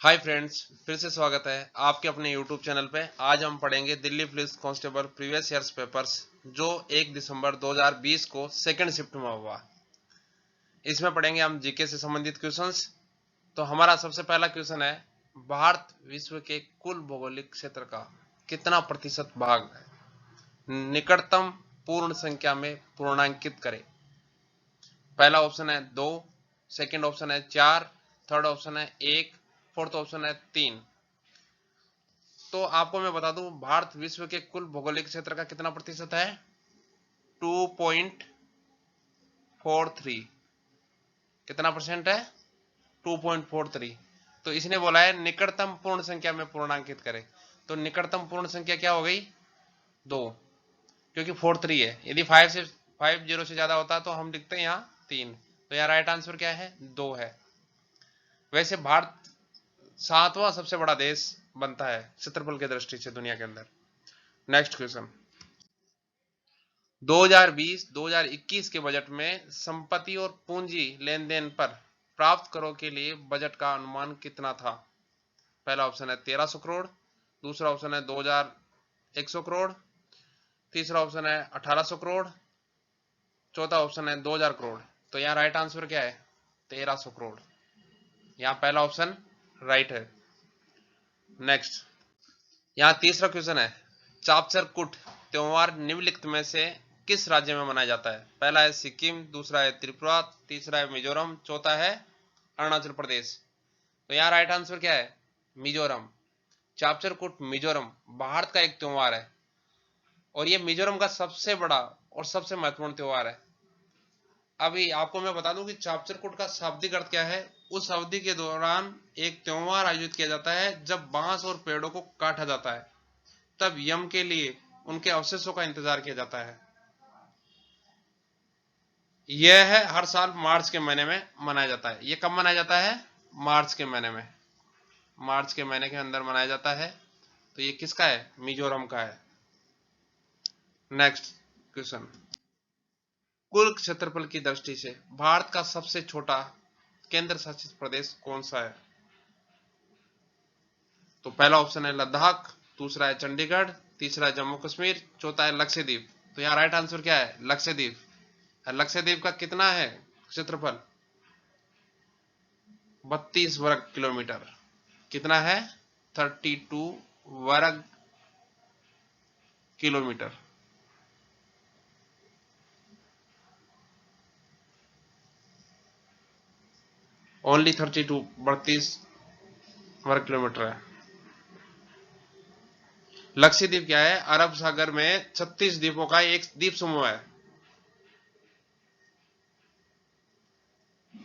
Hi friends, फिर से स्वागत है आपके अपने यूट्यूब चैनल पे। आज हम पढ़ेंगे Delhi police constable previous years papers जो 1 दिसंबर 2020 को सेकंड शिफ्ट में हुआ। इसमें पढ़ेंगे हम जीके से संबंधित क्वेश्चंस। तो हमारा सबसे पहला क्वेश्चन है, भारत विश्व के कुल भौगोलिक क्षेत्र का कितना प्रतिशत भाग निकटतम पूर्ण संख्या में पूर्णांकित करें। पहला ऑप्शन है 2, सेकंड ऑप्शन है 4, थर्ड ऑप्शन है 1, फोर्थ ऑप्शन है 3। तो आपको मैं बता दूं, भारत विश्व के कुल भौगोलिक क्षेत्र का कितना प्रतिशत है? 2.43। कितना परसेंट है? 2.43। तो इसने बोला है निकटतम पूर्ण संख्या में पूर्णांकित करें। तो निकटतम पूर्ण संख्या क्या हो गई? 2, क्योंकि 43 है। यदि 50 से ज्यादा होता तो हम लिखते हैं यहाँ 3। तो यहाँ राइट आंसर क्या है? 2 है। वैसे भारत 7वां सबसे बड़ा देश बनता है क्षेत्रफल की दृष्टि से दुनिया के अंदर। नेक्स्ट क्वेश्चन, 2020-2021 के बजट में संपत्ति और पूंजी लेन देन पर प्राप्त करों के लिए बजट का अनुमान कितना था? पहला ऑप्शन है 1300 करोड़, दूसरा ऑप्शन है 2100 करोड़, तीसरा ऑप्शन है 1800 करोड़, चौथा ऑप्शन है 2000 करोड़। तो यहाँ राइट आंसर क्या है? 1300 करोड़। यहाँ पहला ऑप्शन राइट है। नेक्स्ट, यहाँ तीसरा क्वेश्चन है, चापचर कुट त्योहार निम्नलिखित में से किस राज्य में मनाया जाता है? पहला है सिक्किम, दूसरा है त्रिपुरा, तीसरा है मिजोरम, चौथा है अरुणाचल प्रदेश। तो यहाँ राइट आंसर क्या है? मिजोरम। चापचर कुट मिजोरम भारत का एक त्योहार है और ये मिजोरम का सबसे बड़ा और सबसे महत्वपूर्ण त्योहार है। अभी आपको मैं बता दूं कि चापचर कुट का शाब्दिक अर्थ क्या है। उस अवधि के दौरान एक त्योहार आयोजित किया जाता है जब बांस और पेड़ों को काटा जाता है, तब यम के लिए उनके अवशेषों का इंतजार किया जाता है। यह है हर साल मार्च के महीने में मनाया जाता है। यह कब मनाया जाता है? मार्च के महीने में। मार्च के महीने के अंदर मनाया जाता है। तो ये किसका है? मिजोरम का है। नेक्स्ट क्वेश्चन, कुल क्षेत्रफल की दृष्टि से भारत का सबसे छोटा केंद्र शासित प्रदेश कौन सा है? तो पहला ऑप्शन है लद्दाख, दूसरा है चंडीगढ़, तीसरा है जम्मू कश्मीर, चौथा है लक्षद्वीप। तो यहाँ राइट आंसर क्या है? लक्षद्वीप। लक्षद्वीप का कितना है क्षेत्रफल? 32 वर्ग किलोमीटर। कितना है? 32 वर्ग किलोमीटर। ओनली 32, 32 वर्ग किलोमीटर है। लक्षद्वीप क्या है? अरब सागर में 36 द्वीपों का एक द्वीप समूह है।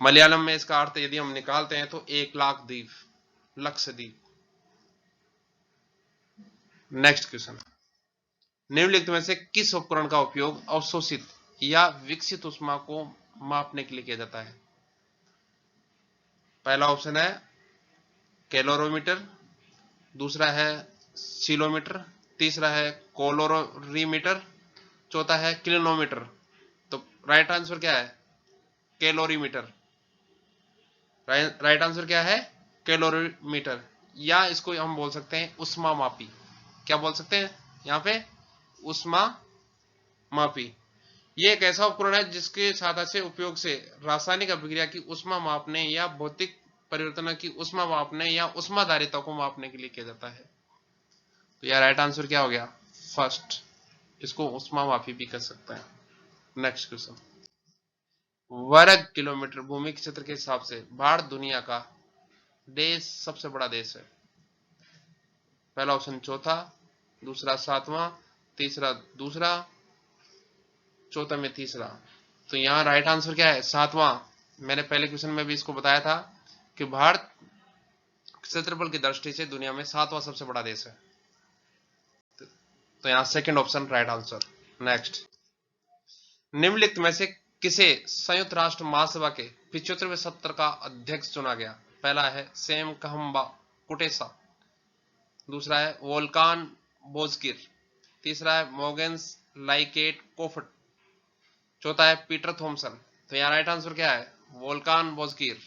मलयालम में इसका अर्थ यदि हम निकालते हैं तो 1 लाख द्वीप, लक्षद्वीप। नेक्स्ट क्वेश्चन, निम्नलिखित में से किस उपकरण का उपयोग अवशोषित या विकसित ऊष्मा को मापने के लिए किया जाता है? पहला ऑप्शन है कैलोरीमीटर, दूसरा है सीलोमीटर, तीसरा है कोलोरीमीटर, चौथा है क्लिनोमीटर। तो राइट आंसर क्या है? कैलोरीमीटर। राइट आंसर क्या है? कैलोरीमीटर। या इसको हम बोल सकते हैं उष्मा मापी। क्या बोल सकते हैं यहाँ पे? उष्मा मापी। ये एक ऐसा उपकरण है जिसके सहायता से उपयोग से रासायनिक अभिक्रिया की उष्मा मापने या भौतिक परिवर्तनों की उष्मा मापने या उष्माधारिता को मापने के लिए किया जाता है। तो यार राइट आंसर क्या हो गया? फर्स्ट। इसको उष्मा मापी भी कर सकते हैं। नेक्स्ट क्वेश्चन, वर्ग किलोमीटर भूमि क्षेत्र के हिसाब से भारत दुनिया का देश सबसे बड़ा देश है। पहला ऑप्शन चौथा, दूसरा सातवां, तीसरा दूसरा, चौथा में तीसरा। तो यहाँ राइट आंसर क्या है? सातवां। मैंने पहले क्वेश्चन में भी इसको बताया था कि भारत क्षेत्रफल की दृष्टि से दुनिया में 7वां सबसे बड़ा देश है। तो यहाँ second option right answer. Next, निम्नलिखित में से किसे संयुक्त राष्ट्र महासभा के 75वें सत्र का अध्यक्ष चुना गया? पहला है सेम कहम्बा कुटेसा, दूसरा है वोल्कान बोजकिर, तीसरा है मोगेंस लाइकेट कोफट, चौथा है पीटर थॉमसन। तो यहाँ राइट आंसर क्या है? वोल्कान बोजकिर,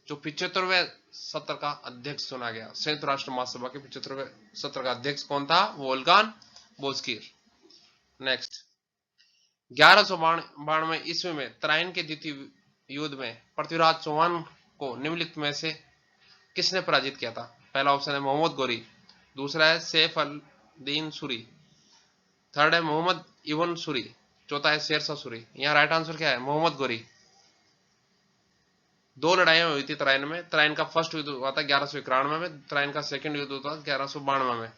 जो 75वें सत्र का अध्यक्ष चुना गया। संयुक्त राष्ट्र महासभा के 75वें सत्र का अध्यक्ष कौन था? वोल्गान बोस्कीर। नेक्स्ट, 1192 ईस्वी में तराइन के द्वितीय युद्ध में पृथ्वीराज चौहान को निम्नलिखित में से किसने पराजित किया था? पहला ऑप्शन है मोहम्मद गोरी, दूसरा है सैफ अल दीन सूरी, थर्ड है मोहम्मद इब्न सूरी, चौथा है शेरशाह सूरी। यहाँ राइट आंसर क्या है? मोहम्मद गोरी। दो लड़ाइयां हुई थी तराइन में। तराइन का फर्स्ट युद्ध हुआ था 1191 में, तराइन का सेकंड युद्ध हुआ था 1192 में।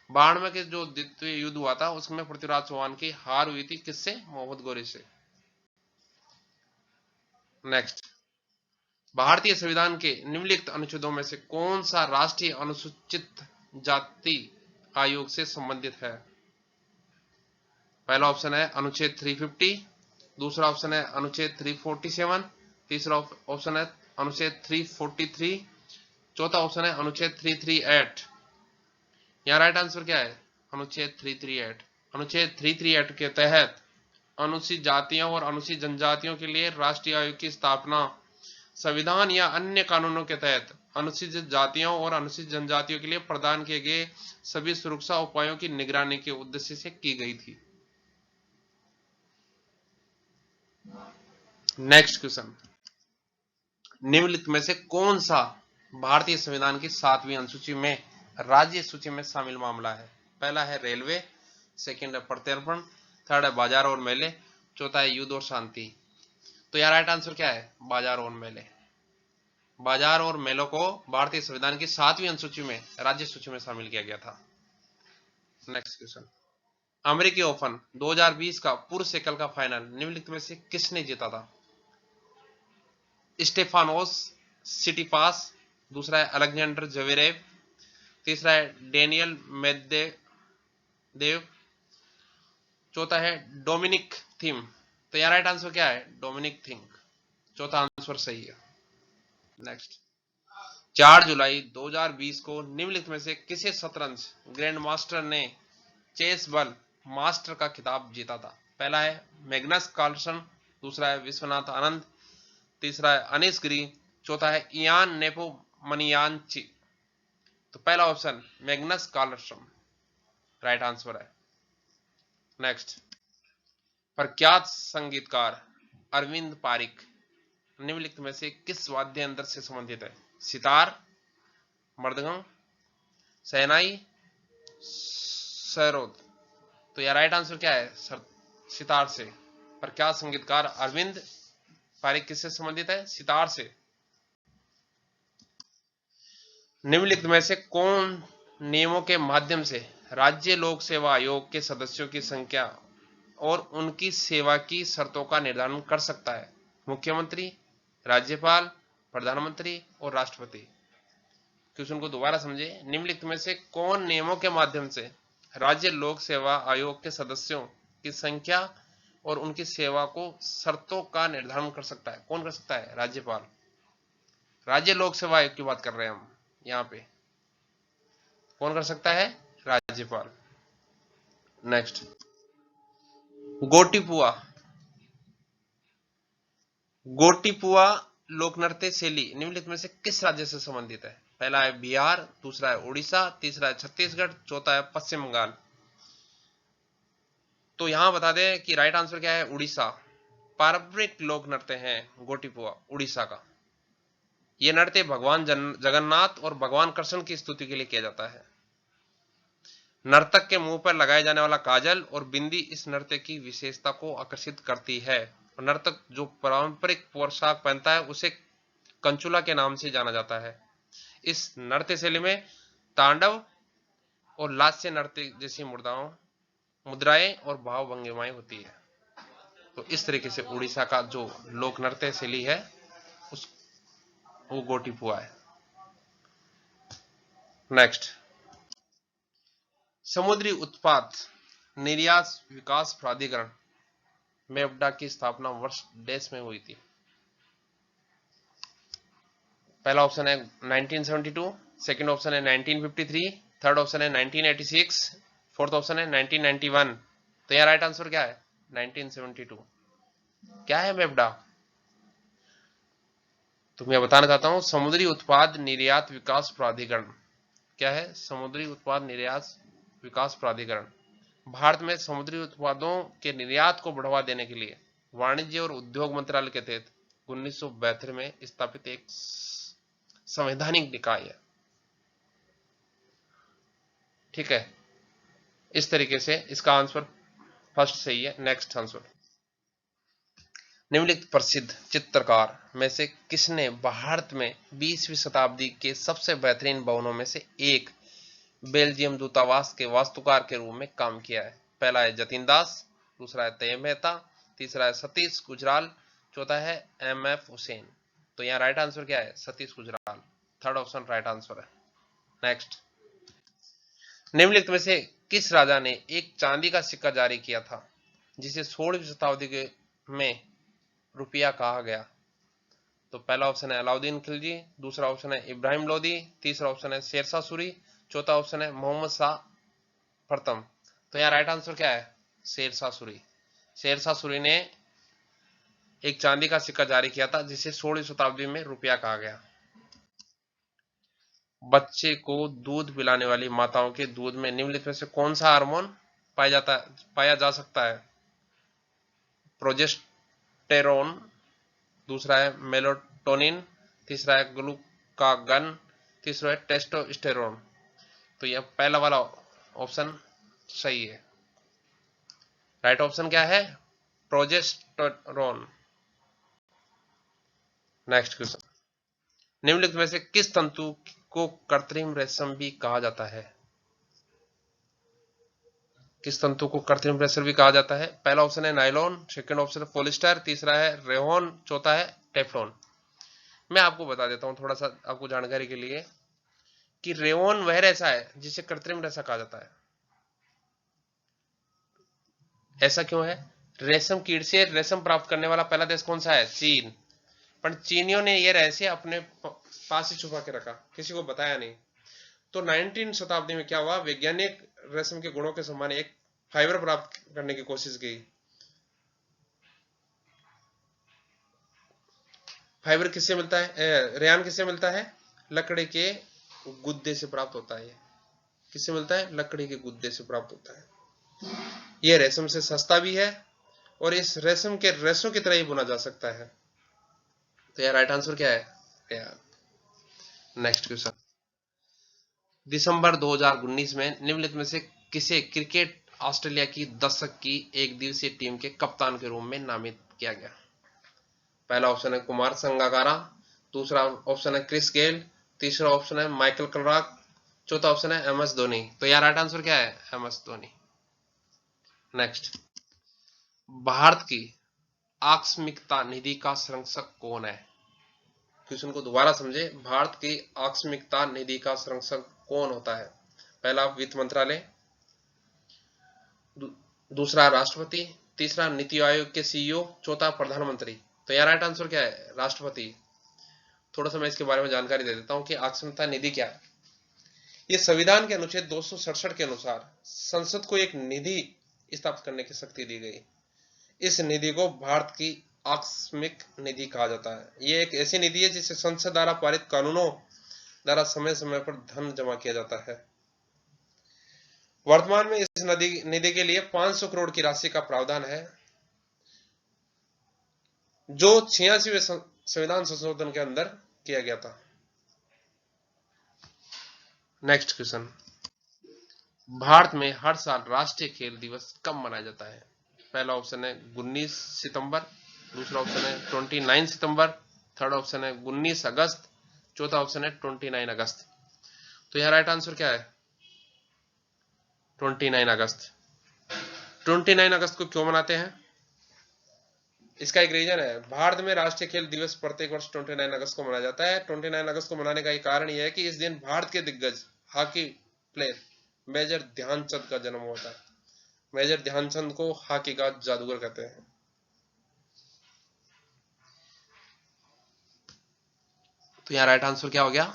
92 के जो द्वितीय युद्ध हुआ था उसमें पृथ्वीराज चौहान की हार हुई थी। किससे? मोहम्मद गोरी से। नेक्स्ट, भारतीय संविधान के निम्नलिखित अनुच्छेदों में से कौन सा राष्ट्रीय अनुसूचित जाति आयोग से संबंधित है? पहला ऑप्शन है अनुच्छेद 350, दूसरा ऑप्शन है अनुच्छेद 347, तीसरा ऑप्शन है अनुच्छेद 343, चौथा ऑप्शन है अनुच्छेद 338। यहाँ राइट आंसर क्या है? अनुच्छेद 338। अनुच्छेद 338 के तहत अनुसूचित जातियों और अनुसूचित जनजातियों के लिए राष्ट्रीय आयोग की स्थापना संविधान या अन्य कानूनों के तहत अनुसूचित जातियों और अनुसूचित जनजातियों के लिए प्रदान किए गए सभी सुरक्षा उपायों की निगरानी के उद्देश्य से की गई थी। नेक्स्ट क्वेश्चन, निम्नलिखित में से कौन सा भारतीय संविधान की 7वीं अनुसूची में राज्य सूची में शामिल मामला है? पहला है रेलवे, सेकंड है प्रत्यर्पण, थर्ड है बाजार और मेले, चौथा है युद्ध और शांति। तो यार राइट आंसर क्या है? बाजार और मेले। बाजार और मेलों को भारतीय संविधान की 7वीं अनुसूची में राज्य सूची में शामिल किया गया था। नेक्स्ट क्वेश्चन, अमेरिकी ओपन 2020 का पुरुष एकल का फाइनल निम्नलिखित में से किसने जीता था? स्टेफानोस सिटीपास, दूसरा है अलेक्जेंडर जवेरेव, तीसरा है डेनियल मेदवेदेव, चौथा है डोमिनिक थीम। तो यार राइट आंसर क्या है? Dominic Thiem. चौथा आंसर सही है। नेक्स्ट, 4 जुलाई 2020 को निम्नलिखित में से किसे शतरंज ग्रैंड मास्टर ने चेस बल मास्टर का खिताब जीता था? पहला है मैग्नस कार्लसन, दूसरा है विश्वनाथ आनंद, तीसरा है अनिश गिरी, चौथा है इयान नेपोमनियानची। तो पहला option Magnus Carlsen right answer है। नेक्स्ट, प्रख्यात संगीतकार अरविंद पारिक निम्नलिखित में से किस वाद्य यंत्र से संबंधित है? सितार, मृदंगम, शहनाई, सरोद। तो यह राइट आंसर क्या है? सितार से। प्रख्यात संगीतकार अरविंद पारिक किससे संबंधित है? सितार से। निम्नलिखित में से कौन नियमों के माध्यम से राज्य लोक सेवा आयोग के सदस्यों की संख्या और उनकी सेवा की शर्तों का निर्धारण कर सकता है? मुख्यमंत्री, राज्यपाल, प्रधानमंत्री और राष्ट्रपति। क्वेश्चन को दोबारा समझे। निम्नलिखित में से कौन नियमों के माध्यम से राज्य लोक सेवा आयोग के सदस्यों की संख्या और उनकी सेवा को शर्तों का निर्धारण कर सकता है? कौन कर सकता है? राज्यपाल। राज्य लोक सेवा आयोग की बात कर रहे हैं हम यहाँ पे। कौन कर सकता है? राज्यपाल। नेक्स्ट, गोटीपुआ। गोटीपुआ लोक नृत्य शैली निम्नलिखित में से किस राज्य से संबंधित है? पहला है बिहार, दूसरा है उड़ीसा, तीसरा है छत्तीसगढ़, चौथा है पश्चिम बंगाल। तो यहां बता दें कि राइट आंसर क्या है? उड़ीसा। पारंपरिक लोक नृत्य है गोटीपुआ उड़ीसा का। यह नृत्य भगवान जगन्नाथ और भगवान कृष्ण की स्तुति के लिए किया जाता है। नर्तक के मुंह पर लगाए जाने वाला काजल और बिंदी इस नृत्य की विशेषता को आकर्षित करती है। नर्तक जो पारंपरिक पोशाक पहनता है उसे कंचुला के नाम से जाना जाता है। इस नृत्य शैली में तांडव और लास्य नृत्य जैसी मुद्राएं और भाव भंगिमाएं होती है। तो इस तरीके से उड़ीसा का जो लोक नृत्य शैली है वो गोटीपुआ है। नेक्स्ट, समुद्री उत्पाद निर्यात विकास प्राधिकरण मेपडा की स्थापना वर्ष डैश में हुई थी? पहला ऑप्शन है 1972, सेकंड ऑप्शन है 1953, थर्ड ऑप्शन है 1986, फोर्थ ऑप्शन है 1991। तो यार राइट आंसर क्या है? 1972। क्या है मेपडा? तो मैं बताना चाहता हूं समुद्री उत्पाद निर्यात विकास प्राधिकरण। क्या है? समुद्री उत्पाद निर्यात विकास प्राधिकरण। भारत में समुद्री उत्पादों के निर्यात को बढ़ावा देने के लिए वाणिज्य और उद्योग मंत्रालय के तहत 1972 में स्थापित एक संवैधानिक निकाय है। ठीक है, इस तरीके से इसका आंसर फर्स्ट सही है। नेक्स्ट आंसर, निम्नलिखित प्रसिद्ध चित्रकार में से किसने भारत में 20वीं शताब्दी के सबसे बेहतरीन भवनों में से एक बेल्जियम दूतावास के वास्तुकार के रूप में काम किया है? पहला है जतिन दास, दूसरा है तैयब मेहता, तीसरा है सतीश गुजराल, चौथा है MF हुसैन। तो यहाँ राइट आंसर क्या है? Satish Gujral. Third option right answer है। नेक्स्ट, निम्नलिखित में से किस राजा ने एक चांदी का सिक्का जारी किया था जिसे 16वीं शताब्दी में रुपया कहा गया? तो पहला ऑप्शन है अलाउद्दीन खिलजी, दूसरा ऑप्शन है इब्राहिम लोदी, तीसरा ऑप्शन है शेरशाह सूरी, चौथा ऑप्शन है मोहम्मद शाह प्रथम। तो यहाँ राइट आंसर क्या है? शेरशाह सूरी। शेरशाह सूरी ने एक चांदी का सिक्का जारी किया था जिसे 16वीं शताब्दी में रुपया कहा गया। बच्चे को दूध पिलाने वाली माताओं के दूध में निम्नलिखित में से कौन सा हार्मोन पाया जा सकता है? प्रोजेस्टेरोन, दूसरा है मेलाटोनिन, तीसरा है ग्लूकागन, तीसरा है टेस्टोस्टेरोन। तो यह पहला वाला ऑप्शन सही है। राइट ऑप्शन क्या है? प्रोजेस्टेरोन। नेक्स्ट क्वेश्चन, निम्नलिखित में से किस तंतु को कृत्रिम रेशम भी कहा जाता है? किस तंतु को कृत्रिम रेशम भी कहा जाता है? पहला ऑप्शन है नायलॉन, सेकंड ऑप्शन है पॉलिस्टर, तीसरा है रेयॉन, चौथा है टेफ्लॉन। मैं आपको बता देता हूं थोड़ा सा आपको जानकारी के लिए कि रेयॉन वह रेशा है जिसे कृत्रिम रेशा कहा जाता है। ऐसा क्यों है? रेशम कीट से रेशम प्राप्त करने वाला पहला देश कौन सा है? चीन। पर चीनियों ने यह रहस्य अपने पास ही छुपा के रखा, किसी को बताया नहीं। तो 19वीं शताब्दी में क्या हुआ? वैज्ञानिक रेशम के गुणों के समान एक फाइबर प्राप्त करने की कोशिश की। फाइबर किससे मिलता है? रेयान किससे मिलता है? लकड़ी के गुद्दे से प्राप्त होता है। किससे मिलता है? लकड़ी के गुद्दे से प्राप्त होता है। यह रेशम से सस्ता भी है और इस रेशम के रेशों की तरह ही बुना जा सकता है। तो यार राइट आंसर क्या है? नेक्स्ट क्वेश्चन, दिसंबर 2019 में निम्नलिखित में से किसे क्रिकेट ऑस्ट्रेलिया की दशक की एक दिवसीय टीम के कप्तान के रूप में नामित किया गया? पहला ऑप्शन है कुमार संगकारा, दूसरा ऑप्शन है क्रिस गेल, तीसरा ऑप्शन है माइकल क्लार्क, चौथा ऑप्शन है MS धोनी। तो यार राइट आंसर क्या है? MS धोनी। नेक्स्ट, भारत की आकस्मिकता निधि का संरक्षक कौन है? क्वेश्चन को दोबारा समझे। भारत की आकस्मिकता निधि का संरक्षक कौन होता है? पहला वित्त मंत्रालय, दूसरा राष्ट्रपति, तीसरा नीति आयोग के CEO, चौथा प्रधानमंत्री। तो यार राइट आंसर क्या है? राष्ट्रपति। थोड़ा सा मैं इसके बारे में जानकारी दे देता हूं कि आकस्मिकता निधि क्या है। ये संविधान के अनुच्छेद 267 के अनुसार संसद को एक निधि स्थापित करने की शक्ति दी गई। इस निधि को भारत की आकस्मिक निधि कहा जाता है। ये एक ऐसी निधि है जिसे संसद द्वारा पारित कानूनों द्वारा समय समय पर धन जमा किया जाता है। वर्तमान में इस निधि के लिए 500 करोड़ की राशि का प्रावधान है जो 86वें संविधान संशोधन के अंदर किया गया था। नेक्स्ट क्वेश्चन, भारत में हर साल राष्ट्रीय खेल दिवस कब मनाया जाता है? पहला ऑप्शन है 19 सितंबर, दूसरा ऑप्शन है 29 सितंबर, थर्ड ऑप्शन है 19 अगस्त, चौथा ऑप्शन है 29 अगस्त। तो यहाँ राइट आंसर क्या है? 29 अगस्त। 29 अगस्त को क्यों मनाते हैं? इसका एक रीजन है। भारत में राष्ट्रीय खेल दिवस प्रत्येक वर्ष 29 अगस्त को मनाया जाता है। 29 अगस्त को मनाने का एक कारण यह है कि इस दिन भारत के दिग्गज हॉकी प्लेयर मेजर ध्यानचंद का जन्म होता है। मेजर ध्यानचंद को हॉकी का जादूगर कहते हैं। तो यहाँ राइट आंसर क्या हो गया?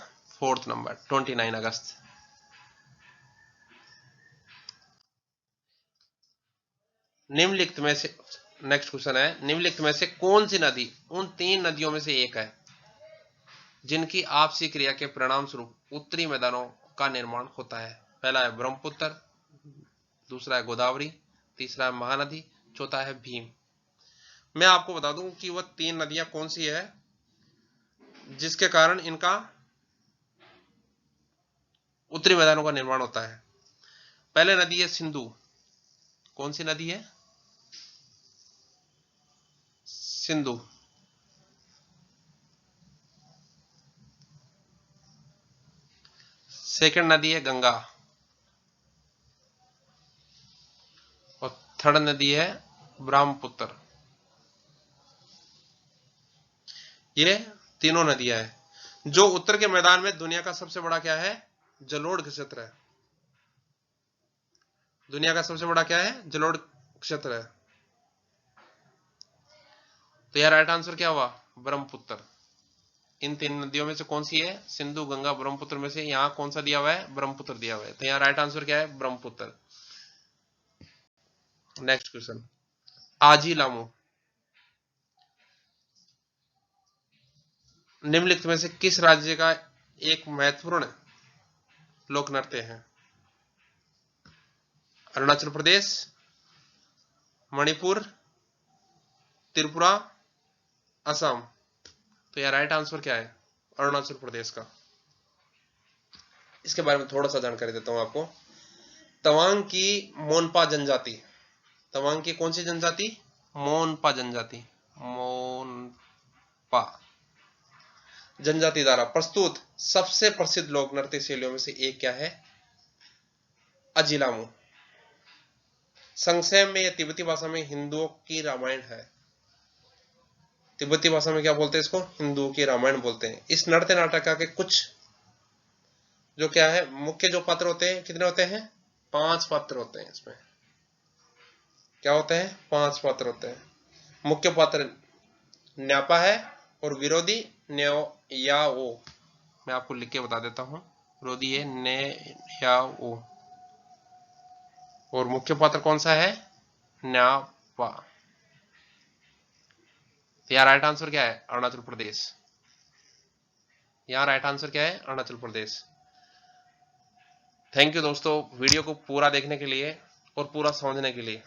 फोर्थ नंबर 29 अगस्त। निम्नलिखित में से नेक्स्ट क्वेश्चन है, निम्नलिखित में से कौन सी नदी उन 3 नदियों में से एक है? जिनकी आपसी क्रिया के परिणाम स्वरूप उत्तरी मैदानों का निर्माण होता है। पहला है ब्रह्मपुत्र, दूसरा है गोदावरी, तीसरा है महानदी, चौथा है भीम। मैं आपको बता दूं कि वह 3 नदियां कौन सी है जिसके कारण इनका उत्तरी मैदानों का निर्माण होता है। पहले नदी है सिंधु। कौन सी नदी है? सिंधु। सेकंड नदी है गंगा और थर्ड नदी है ब्रह्मपुत्र। ये तीनों नदियां हैं। जो उत्तर के मैदान में दुनिया का सबसे बड़ा क्या है? जलोढ़ क्षेत्र है। दुनिया का सबसे बड़ा क्या है? जलोढ़ क्षेत्र है। तो यार राइट आंसर क्या हुआ? ब्रह्मपुत्र। इन 3 नदियों में से कौन सी है? सिंधु, गंगा, ब्रह्मपुत्र में से यहां कौन सा दिया हुआ है? ब्रह्मपुत्र दिया हुआ है। तो यहाँ राइट आंसर क्या है? ब्रह्मपुत्र। नेक्स्ट क्वेश्चन, आजी लामू निम्नलिखित में से किस राज्य का एक महत्वपूर्ण लोक नृत्य है? अरुणाचल प्रदेश, मणिपुर, त्रिपुरा, असम। तो यार राइट आंसर क्या है? अरुणाचल प्रदेश का। इसके बारे में थोड़ा सा जानकारी देता हूं आपको। तवांग की मोनपा जनजाति, तवांग की कौन सी जनजाति? मोनपा जनजाति, मोनपा जनजाति द्वारा प्रस्तुत सबसे प्रसिद्ध लोक नृत्य शैलियों में से एक क्या है? अजिलामू। संक्षेप में यह तिब्बती भाषा में हिंदुओं की रामायण है। तिब्बती भाषा में क्या बोलते हैं इसको? हिंदुओं की रामायण बोलते हैं। इस नृत्य नाटक के कुछ जो क्या है मुख्य जो पात्र होते हैं, कितने होते हैं? 5 पात्र होते हैं। इसमें क्या होते हैं? 5 पात्र होते हैं। मुख्य पात्र न्यापा है और विरोधी न्याओ। मैं आपको लिख के बता देता हूं। विरोधी है न्याओ और मुख्य पात्र कौन सा है? न्यापा। तो यार राइट आंसर क्या है? अरुणाचल प्रदेश। यहाँ राइट आंसर क्या है? अरुणाचल प्रदेश। थैंक यू दोस्तों वीडियो को पूरा देखने के लिए और पूरा समझने के लिए।